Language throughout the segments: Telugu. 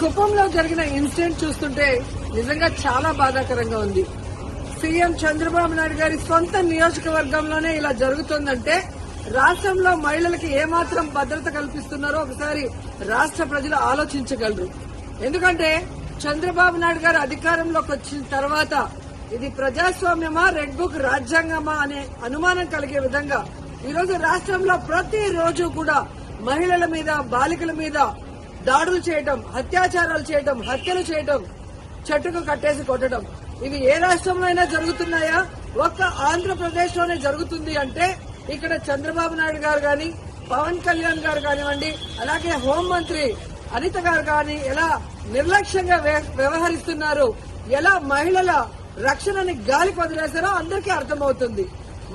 కుప్పంలో జరిగిన ఇన్సిడెంట్ చూస్తుంటే నిజంగా చాలా బాధాకరంగా ఉంది. సీఎం చంద్రబాబు నాయుడు గారి సొంత నియోజకవర్గంలోనే ఇలా జరుగుతుందంటే రాష్ట్రంలో మహిళలకి ఏమాత్రం భద్రత కల్పిస్తున్నారో ఒకసారి రాష్ట్ర ప్రజలు ఆలోచించగలరు. ఎందుకంటే చంద్రబాబు నాయుడు గారు అధికారంలోకి వచ్చిన తర్వాత ఇది ప్రజాస్వామ్యమా, రెడ్ బుక్ రాజ్యాంగమా అనే అనుమానం కలిగే విధంగా ఈరోజు రాష్ట్రంలో ప్రతిరోజు కూడా మహిళల మీద, బాలికల మీద దాడులు చేయడం, అత్యాచారాలు చేయడం, హత్యలు చేయడం, చెట్టుకు కట్టేసి కొట్టడం, ఇవి ఏ రాష్ట్రంలో అయినా జరుగుతున్నాయా? ఒక్క ఆంధ్రప్రదేశ్ లోనే జరుగుతుంది అంటే ఇక్కడ చంద్రబాబు నాయుడు గారు గాని, పవన్ కళ్యాణ్ గారు కానివ్వండి, అలాగే హోంమంత్రి అనిత గారు కానీ ఎలా నిర్లక్ష్యంగా వ్యవహరిస్తున్నారు, ఎలా మహిళల రక్షణని గాలికి వదిలేశారో అందరికీ అర్థమవుతుంది.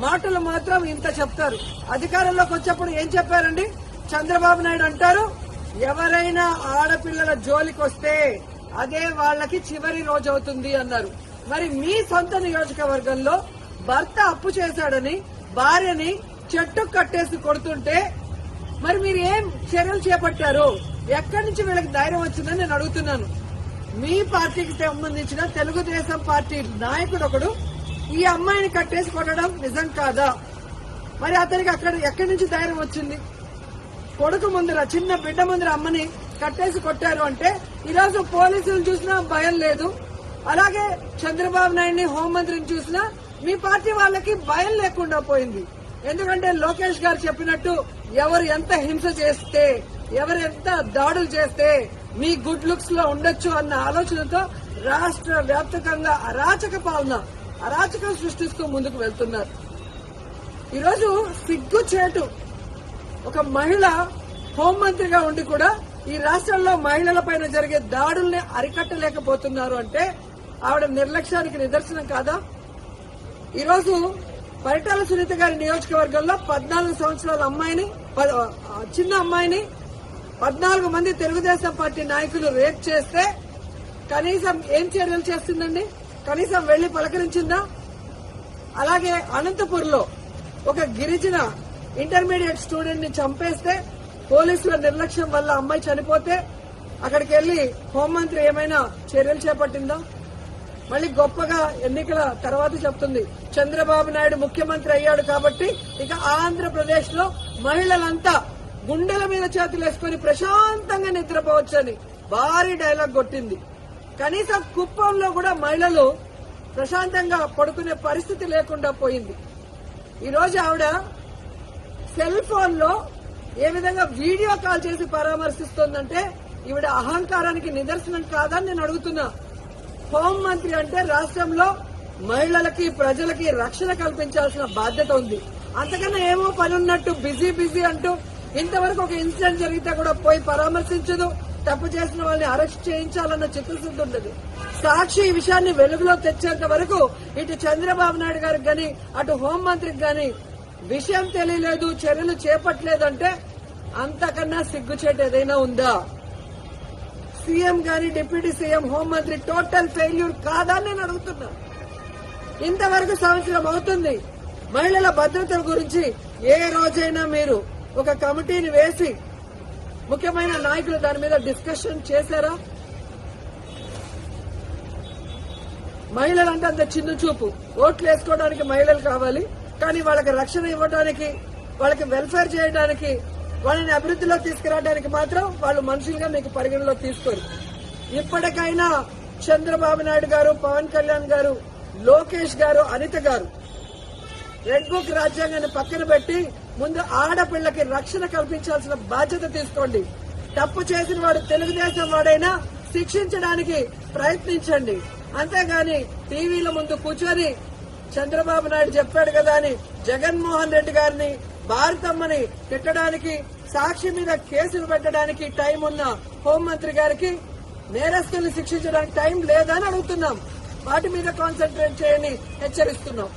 మాటలు మాత్రం ఇంత చెప్తారు. అధికారంలోకి వచ్చేప్పుడు ఏం చెప్పారండి? చంద్రబాబు నాయుడు అంటారు, ఎవరైనా ఆడపిల్లల జోలికి వస్తే అదే వాళ్ళకి చివరి రోజు అవుతుంది అన్నారు. మరి మీ సొంత నియోజకవర్గంలో భర్త అప్పు చేశాడని భార్యని చెట్టు కట్టేసి కొడుతుంటే మరి మీరు ఏం చర్యలు చేపట్టారు? ఎక్కడి నుంచి వీళ్ళకి ధైర్యం వచ్చిందని నేను అడుగుతున్నాను. మీ పార్టీకి సంబంధించిన తెలుగుదేశం పార్టీ నాయకుడు ఒకడు ఈ అమ్మాయిని కట్టేసి కొట్టడం నిజం కాదా? మరి అతనికి ఎక్కడి నుంచి ధైర్యం వచ్చింది? కొడుకు ముందర, చిన్న బిడ్డ ముందర అమ్మని కట్టేసి కొట్టారు అంటే ఈరోజు పోలీసులు చూసినా భయం లేదు. అలాగే చంద్రబాబు నాయుడిని, హోంమంత్రిని చూసినా మీ పార్టీ వాళ్ళకి భయం లేకుండా పోయింది. ఎందుకంటే లోకేష్ గారు చెప్పినట్టు ఎవరు ఎంత హింస చేస్తే, ఎవరు ఎంత దాడులు చేస్తే మీ గుడ్ లుక్స్ లో ఉండొచ్చు అన్న ఆలోచనతో రాష్ట్ర వ్యాప్తంగా అరాచక పాలన, అరాచకం సృష్టిస్తూ ముందుకు వెళ్తున్నారు. ఈరోజు సిగ్గుచేటు ఒక మహిళ హోంమంత్రిగా ఉండి కూడా ఈ రాష్ట్రంలో మహిళలపైన జరిగే దాడుల్ని అరికట్టలేకపోతున్నారు అంటే ఆవిడ నిర్లక్ష్యానికి నిదర్శనం కాదా? ఈరోజు పరిటాల సునీత గారి నియోజకవర్గంలో 14 సంవత్సరాల అమ్మాయిని, చిన్న అమ్మాయిని 14 మంది తెలుగుదేశం పార్టీ నాయకులు రేప్ చేస్తే కనీసం ఏం చర్యలు చేస్తుందండి? కనీసం వెళ్లి పలకరించిందా? అలాగే అనంతపూర్లో ఒక గిరిజన ఇంటర్మీడియట్ స్టూడెంట్ ని చంపేస్తే పోలీసుల నిర్లక్ష్యం వల్ల అమ్మాయి చనిపోతే అక్కడికి వెళ్లి హోంమంత్రి ఏమైనా చర్యలు చేపట్టిందా? మళ్ళీ గొప్పగా ఎన్నికల తర్వాత చెప్తుంది చంద్రబాబు నాయుడు ముఖ్యమంత్రి అయ్యాడు కాబట్టి ఇక ఆంధ్రప్రదేశ్ లో మహిళలంతా గుండెల మీద చేతులు వేసుకుని ప్రశాంతంగా నిద్రపోవచ్చని భారీ డైలాగ్ కొట్టింది. కనీసం కుప్పంలో కూడా మహిళలు ప్రశాంతంగా పడుకునే పరిస్థితి లేకుండా పోయింది. ఈరోజు ఆవిడ సెల్ ఫోన్ లో ఏ విధంగా వీడియో కాల్ చేసి పరామర్శిస్తోందంటే ఈవిడ అహంకారానికి నిదర్శనం కాదని నేను అడుగుతున్నా. హోంమంత్రి అంటే రాష్ట్రంలో మహిళలకి, ప్రజలకి రక్షణ కల్పించాల్సిన బాధ్యత ఉంది. అంతకన్నా ఏమో పని ఉన్నట్టు బిజీ అంటూ ఇంతవరకు ఒక ఇన్సిడెంట్ జరిగితే కూడా పోయి పరామర్శించదు. తప్పు చేసిన వాళ్ళని అరెస్ట్ చేయించాలన్న చిత్తశుద్ధి ఉండదు. సాక్షి ఈ విషయాన్ని వెలుగులో తెచ్చేంత వరకు ఇటు చంద్రబాబు నాయుడు గారికి గాని, అటు హోంమంత్రికి గాని విషయం తెలియలేదు, చర్యలు చేపట్టలేదంటే అంతకన్నా సిగ్గుచేటు ఏదైనా ఉందా? సీఎం గాని, డిప్యూటీ సీఎం, హోంమంత్రి టోటల్ ఫెయిల్యూర్ కాదా నేను అడుగుతున్నా. ఇంతవరకు సంవత్సరం అవుతుంది. మహిళల భద్రత గురించి ఏ రోజైనా మీరు ఒక కమిటీని వేసి ముఖ్యమైన నాయకులు దాని మీద డిస్కషన్ చేశారా? మహిళలంటే అంత చిన్న చూపు. ఓట్లు వేసుకోవడానికి మహిళలు కావాలి, కానీ వాళ్ళకి రక్షణ ఇవ్వడానికి, వాళ్ళకి వెల్ఫేర్ చేయడానికి, వాళ్ళని అభివృద్ధిలో తీసుకురావడానికి మాత్రం వాళ్ళు మనుషులుగా మీకు పరిగణలో తీసుకోరు. ఇప్పటికైనా చంద్రబాబు నాయుడు గారు, పవన్ కళ్యాణ్ గారు, లోకేష్ గారు, అనిత గారు రెడ్ బుక్ రాజ్యాంగాన్ని పక్కన పెట్టి ముందు ఆడపిల్లకి రక్షణ కల్పించాల్సిన బాధ్యత తీసుకోండి. తప్పు చేసిన వాడు తెలుగుదేశం వాడైనా శిక్షించడానికి ప్రయత్నించండి. అంతేగాని టీవీల ముందు కూర్చొని చంద్రబాబు నాయుడు చెప్పాడు కదా అని జగన్మోహన్ రెడ్డి గారిని, భారతమ్మని తిట్టడానికి, సాక్షి మీద కేసులు పెట్టడానికి టైం ఉన్న హోంమంత్రి గారికి నేరస్తుల్ని శిక్షించడానికి టైం లేదని అడుగుతున్నాం. వాటి మీద కాన్సన్ట్రేట్ చేయని హెచ్చరిస్తున్నాం.